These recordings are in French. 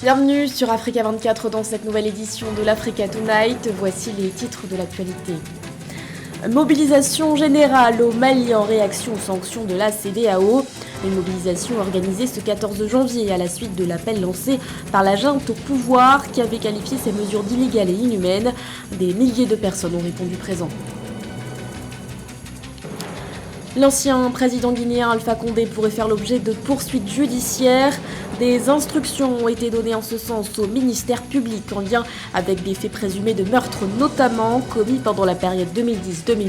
Bienvenue sur Africa 24 dans cette nouvelle édition de l'Africa Tonight. Voici les titres de l'actualité. Mobilisation générale au Mali en réaction aux sanctions de la CEDEAO. Une mobilisation organisée ce 14 janvier à la suite de l'appel lancé par la junte au pouvoir qui avait qualifié ces mesures d'illégales et inhumaines. Des milliers de personnes ont répondu présent. L'ancien président guinéen Alpha Condé pourrait faire l'objet de poursuites judiciaires. Des instructions ont été données en ce sens au ministère public en lien avec des faits présumés de meurtre notamment commis pendant la période 2010-2020.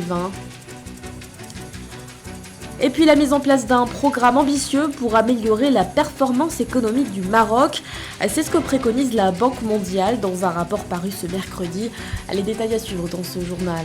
Et puis la mise en place d'un programme ambitieux pour améliorer la performance économique du Maroc. C'est ce que préconise la Banque mondiale dans un rapport paru ce mercredi. Les détails à suivre dans ce journal.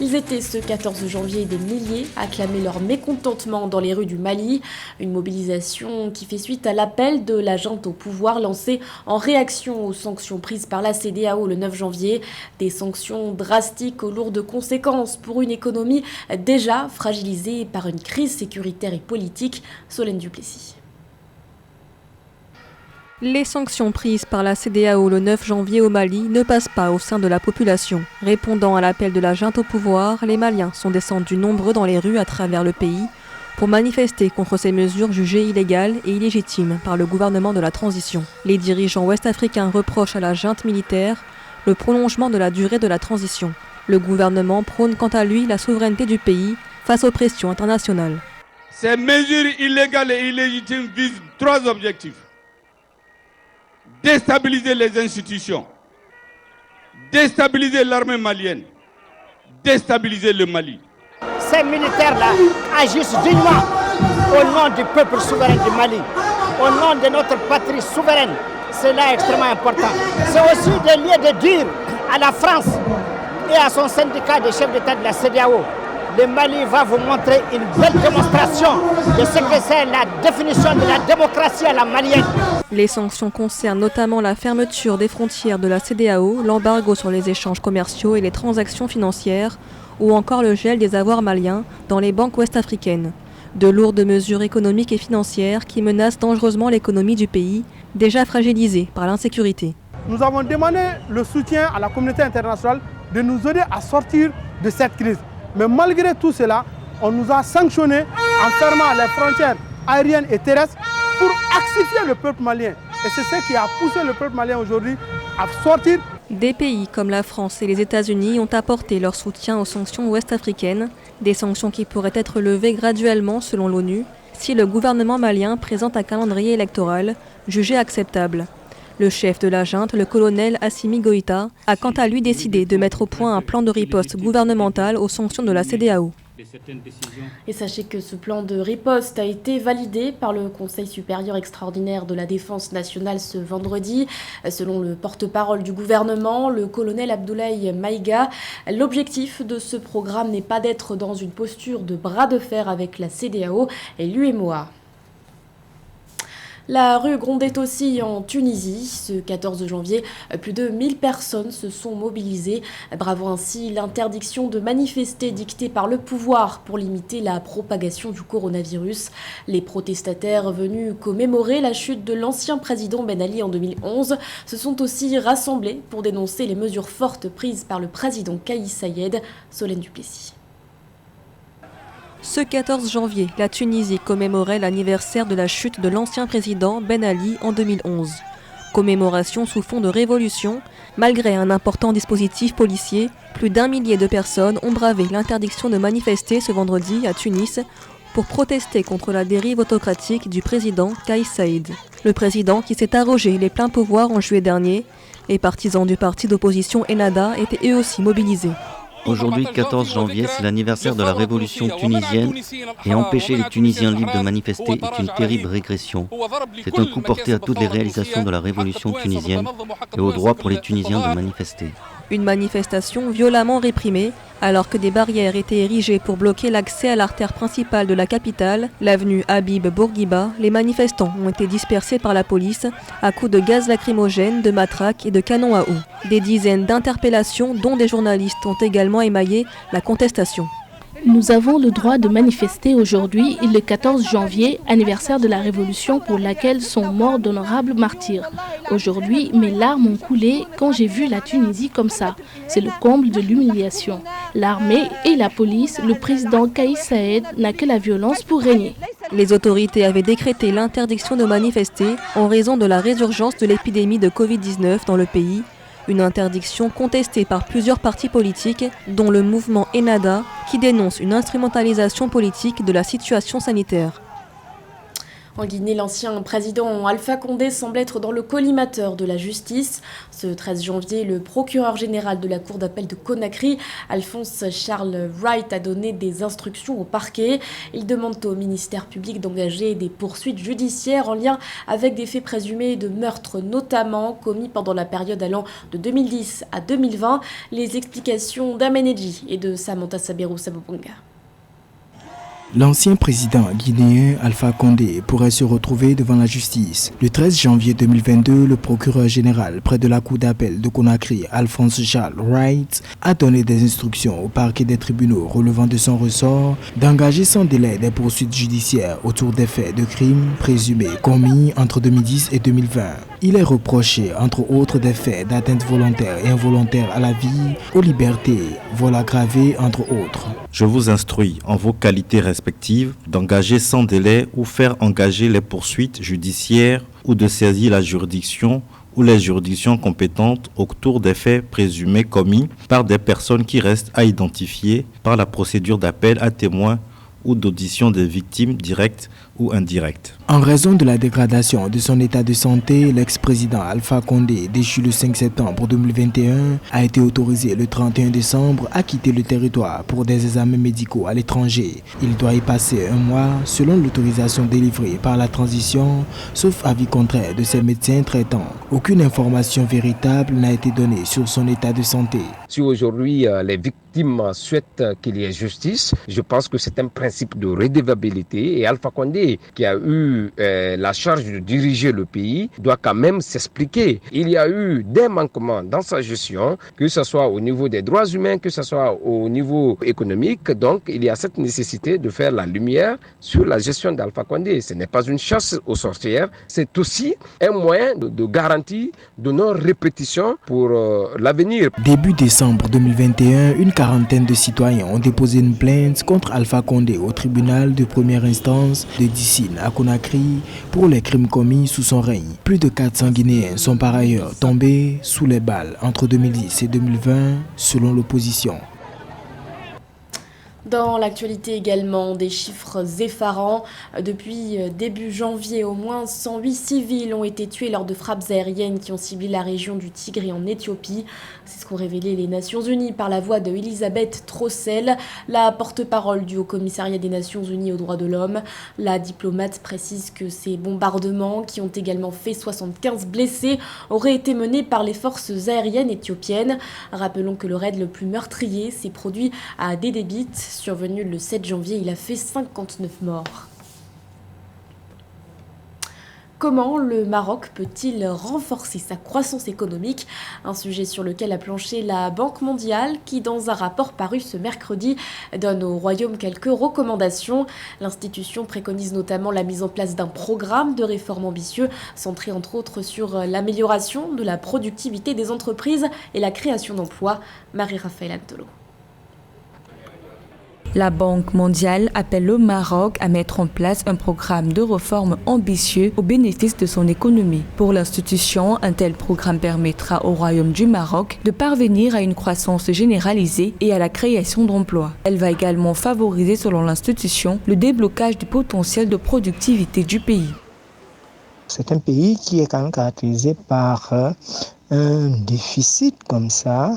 Ils étaient ce 14 janvier des milliers à clamer leur mécontentement dans les rues du Mali. Une mobilisation qui fait suite à l'appel de la junte au pouvoir lancé en réaction aux sanctions prises par la CEDEAO le 9 janvier. Des sanctions drastiques aux lourdes conséquences pour une économie déjà fragilisée par une crise sécuritaire et politique. Solène Duplessis. Les sanctions prises par la CEDEAO le 9 janvier au Mali ne passent pas au sein de la population. Répondant à l'appel de la junte au pouvoir, les Maliens sont descendus nombreux dans les rues à travers le pays pour manifester contre ces mesures jugées illégales et illégitimes par le gouvernement de la transition. Les dirigeants ouest-africains reprochent à la junte militaire le prolongement de la durée de la transition. Le gouvernement prône quant à lui la souveraineté du pays face aux pressions internationales. Ces mesures illégales et illégitimes visent trois objectifs. Déstabiliser les institutions, déstabiliser l'armée malienne, déstabiliser le Mali. Ces militaires-là agissent dignement au nom du peuple souverain du Mali, au nom de notre patrie souveraine. Cela est extrêmement important. C'est aussi des lieux de dire à la France et à son syndicat des chefs d'État de la CEDEAO. Le Mali va vous montrer une belle démonstration de ce que c'est la définition de la démocratie à la malienne. Les sanctions concernent notamment la fermeture des frontières de la CEDEAO, l'embargo sur les échanges commerciaux et les transactions financières, ou encore le gel des avoirs maliens dans les banques ouest-africaines. De lourdes mesures économiques et financières qui menacent dangereusement l'économie du pays, déjà fragilisée par l'insécurité. Nous avons demandé le soutien à la communauté internationale de nous aider à sortir de cette crise. Mais malgré tout cela, on nous a sanctionnés en fermant les frontières aériennes et terrestres pour asphyxier le peuple malien. Et c'est ce qui a poussé le peuple malien aujourd'hui à sortir. Des pays comme la France et les États-Unis ont apporté leur soutien aux sanctions ouest-africaines, des sanctions qui pourraient être levées graduellement selon l'ONU si le gouvernement malien présente un calendrier électoral jugé acceptable. Le chef de la junte, le colonel Assimi Goïta, a quant à lui décidé de mettre au point un plan de riposte gouvernemental aux sanctions de la CEDEAO. Et sachez que ce plan de riposte a été validé par le Conseil supérieur extraordinaire de la défense nationale ce vendredi. Selon le porte-parole du gouvernement, le colonel Abdoulaye Maïga, l'objectif de ce programme n'est pas d'être dans une posture de bras de fer avec la CEDEAO et l'UEMOA. La rue grondait aussi en Tunisie. Ce 14 janvier, plus de 1000 personnes se sont mobilisées, bravant ainsi l'interdiction de manifester dictée par le pouvoir pour limiter la propagation du coronavirus. Les protestataires venus commémorer la chute de l'ancien président Ben Ali en 2011 se sont aussi rassemblés pour dénoncer les mesures fortes prises par le président Kais Saied. Solène Duplessis. Ce 14 janvier, la Tunisie commémorait l'anniversaire de la chute de l'ancien président Ben Ali en 2011. Commémoration sous fond de révolution, malgré un important dispositif policier, plus d'1 millier de personnes ont bravé l'interdiction de manifester ce vendredi à Tunis pour protester contre la dérive autocratique du président Kais Saied. Le président qui s'est arrogé les pleins pouvoirs en juillet dernier, les partisans du parti d'opposition Ennahda étaient eux aussi mobilisés. Aujourd'hui, 14 janvier, c'est l'anniversaire de la révolution tunisienne et empêcher les Tunisiens libres de manifester est une terrible régression. C'est un coup porté à toutes les réalisations de la révolution tunisienne et au droit pour les Tunisiens de manifester. Une manifestation violemment réprimée alors que des barrières étaient érigées pour bloquer l'accès à l'artère principale de la capitale, l'avenue Habib Bourguiba. Les manifestants ont été dispersés par la police à coups de gaz lacrymogène, de matraques et de canons à eau. Des dizaines d'interpellations, dont des journalistes, ont également émaillé la contestation. Nous avons le droit de manifester aujourd'hui, le 14 janvier, anniversaire de la Révolution pour laquelle sont morts d'honorables martyrs. Aujourd'hui, mes larmes ont coulé quand j'ai vu la Tunisie comme ça. C'est le comble de l'humiliation. L'armée et la police, le président Kais Saied n'a que la violence pour régner. Les autorités avaient décrété l'interdiction de manifester en raison de la résurgence de l'épidémie de Covid-19 dans le pays. Une interdiction contestée par plusieurs partis politiques, dont le mouvement Ennahda, qui dénonce une instrumentalisation politique de la situation sanitaire. En Guinée, l'ancien président Alpha Condé semble être dans le collimateur de la justice. Ce 13 janvier, le procureur général de la cour d'appel de Conakry, Alphonse Charles Wright, a donné des instructions au parquet. Il demande au ministère public d'engager des poursuites judiciaires en lien avec des faits présumés de meurtre, notamment commis pendant la période allant de 2010 à 2020. Les explications d'Ameneji et de Samantha Sabirou Sabobonga. L'ancien président guinéen Alpha Condé pourrait se retrouver devant la justice. Le 13 janvier 2022, le procureur général près de la cour d'appel de Conakry, Alphonse Charles Wright, a donné des instructions au parquet des tribunaux relevant de son ressort d'engager sans délai des poursuites judiciaires autour des faits de crimes présumés commis entre 2010 et 2020. Il est reproché, entre autres, des faits d'atteinte volontaire et involontaire à la vie, aux libertés, vol aggravé, entre autres. Je vous instruis, en vos qualités respectives, d'engager sans délai ou faire engager les poursuites judiciaires ou de saisir la juridiction ou les juridictions compétentes autour des faits présumés commis par des personnes qui restent à identifier par la procédure d'appel à témoins ou d'audition des victimes directes ou indirectes. En raison de la dégradation de son état de santé, l'ex-président Alpha Condé, déchu le 5 septembre 2021, a été autorisé le 31 décembre à quitter le territoire pour des examens médicaux à l'étranger. Il doit y passer un mois selon l'autorisation délivrée par la transition, sauf avis contraire de ses médecins traitants. Aucune information véritable n'a été donnée sur son état de santé. Si aujourd'hui les victimes souhaitent qu'il y ait justice, je pense que c'est un principe de redevabilité et Alpha Condé, qui a eu la charge de diriger le pays, doit quand même s'expliquer. Il y a eu des manquements dans sa gestion, que ce soit au niveau des droits humains, que ce soit au niveau économique. Donc il y a cette nécessité de faire la lumière sur la gestion d'Alpha Condé. Ce n'est pas une chasse aux sorcières, c'est aussi un moyen de garantie de non-répétition pour l'avenir. Début décembre 2021, une quarantaine de citoyens ont déposé une plainte contre Alpha Condé au tribunal de première instance de Dissine à Conakry pour les crimes commis sous son règne. Plus de 400 Guinéens sont par ailleurs tombés sous les balles entre 2010 et 2020 selon l'opposition. Dans l'actualité également, des chiffres effarants. Depuis début janvier, au moins 108 civils ont été tués lors de frappes aériennes qui ont ciblé la région du Tigré en Éthiopie. C'est ce qu'ont révélé les Nations Unies par la voix de Elisabeth Trossel, la porte-parole du Haut-Commissariat des Nations Unies aux droits de l'homme. La diplomate précise que ces bombardements, qui ont également fait 75 blessés, auraient été menés par les forces aériennes éthiopiennes. Rappelons que le raid le plus meurtrier s'est produit à Dédébit. Survenu le 7 janvier, il a fait 59 morts. Comment le Maroc peut-il renforcer sa croissance économique? Un sujet sur lequel a planché la Banque mondiale qui, dans un rapport paru ce mercredi, donne au Royaume quelques recommandations. L'institution préconise notamment la mise en place d'un programme de réforme ambitieux, centré entre autres sur l'amélioration de la productivité des entreprises et la création d'emplois. Marie-Raphaël Antolo. La Banque mondiale appelle le Maroc à mettre en place un programme de réforme ambitieux au bénéfice de son économie. Pour l'institution, un tel programme permettra au Royaume du Maroc de parvenir à une croissance généralisée et à la création d'emplois. Elle va également favoriser, selon l'institution, le déblocage du potentiel de productivité du pays. C'est un pays qui est quand même caractérisé par un déficit comme ça,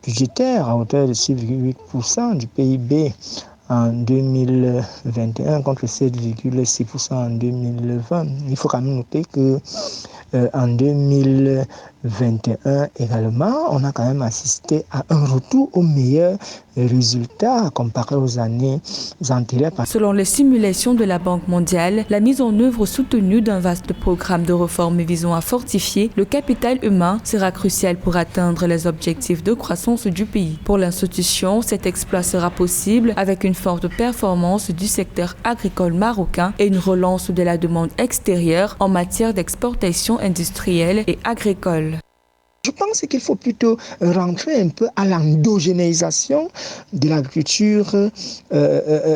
budgétaire à hauteur de 6,8% du PIB en 2021 contre 7,6% en 2020. Il faut quand même noter que en 2021 également, on a quand même assisté à un retour aux meilleurs résultats comparé aux années antérieures. Selon les simulations de la Banque mondiale, la mise en œuvre soutenue d'un vaste programme de réformes visant à fortifier le capital humain sera crucial pour atteindre les objectifs de croissance du pays. Pour l'institution, cet exploit sera possible avec une forte performance du secteur agricole marocain et une relance de la demande extérieure en matière d'exportation industrielle et agricole. Je pense qu'il faut plutôt rentrer un peu à l'endogénéisation de l'agriculture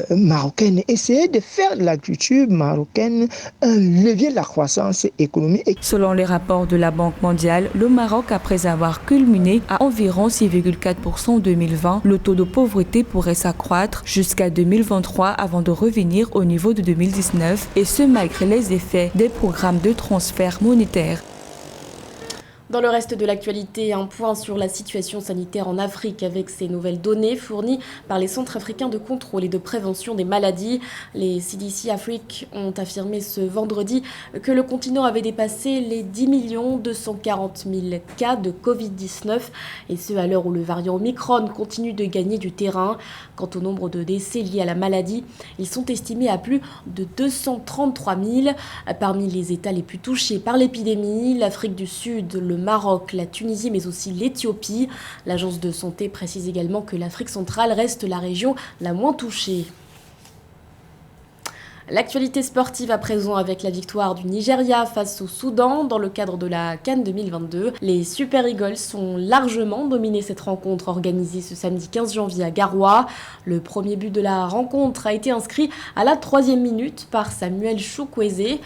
marocaine, essayer de faire de l'agriculture marocaine un levier de la croissance économique. Selon les rapports de la Banque mondiale, le Maroc, après avoir culminé à environ 6,4% en 2020, le taux de pauvreté pourrait s'accroître jusqu'à 2023 avant de revenir au niveau de 2019, et ce malgré les effets des programmes de transfert monétaire. Dans le reste de l'actualité, un point sur la situation sanitaire en Afrique avec ces nouvelles données fournies par les centres africains de contrôle et de prévention des maladies. Les CDC Afrique ont affirmé ce vendredi que le continent avait dépassé les 10 240 000 cas de Covid-19, et ce à l'heure où le variant Omicron continue de gagner du terrain. Quant au nombre de décès liés à la maladie, ils sont estimés à plus de 233 000. Parmi les États les plus touchés par l'épidémie, l'Afrique du Sud, le Maroc, la Tunisie mais aussi l'Éthiopie. L'agence de santé précise également que l'Afrique centrale reste la région la moins touchée. L'actualité sportive à présent avec la victoire du Nigeria face au Soudan dans le cadre de la CAN 2022. Les Super Eagles ont largement dominé cette rencontre organisée ce samedi 15 janvier à Garoua. Le premier but de la rencontre a été inscrit à la 3e minute par Samuel Chukwueze.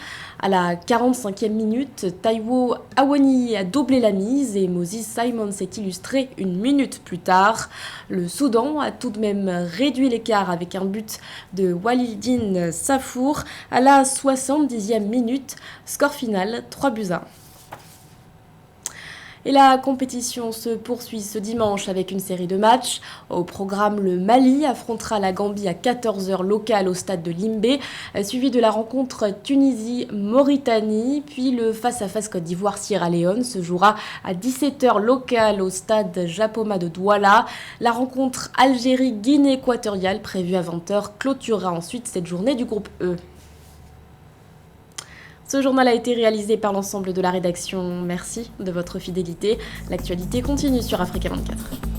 À la 45e minute, Taiwo Awoniyi a doublé la mise et Moses Simon s'est illustré une minute plus tard. Le Soudan a tout de même réduit l'écart avec un but de Walidine Safour à la 70e minute. Score final 3-1. Et la compétition se poursuit ce dimanche avec une série de matchs. Au programme, le Mali affrontera la Gambie à 14h locale au stade de Limbé, suivi de la rencontre Tunisie-Mauritanie, puis le face-à-face Côte d'Ivoire-Sierra Leone se jouera à 17h locale au stade Japoma de Douala. La rencontre Algérie-Guinée équatoriale prévue à 20h clôturera ensuite cette journée du groupe E. Ce journal a été réalisé par l'ensemble de la rédaction. Merci de votre fidélité. L'actualité continue sur Africa 24.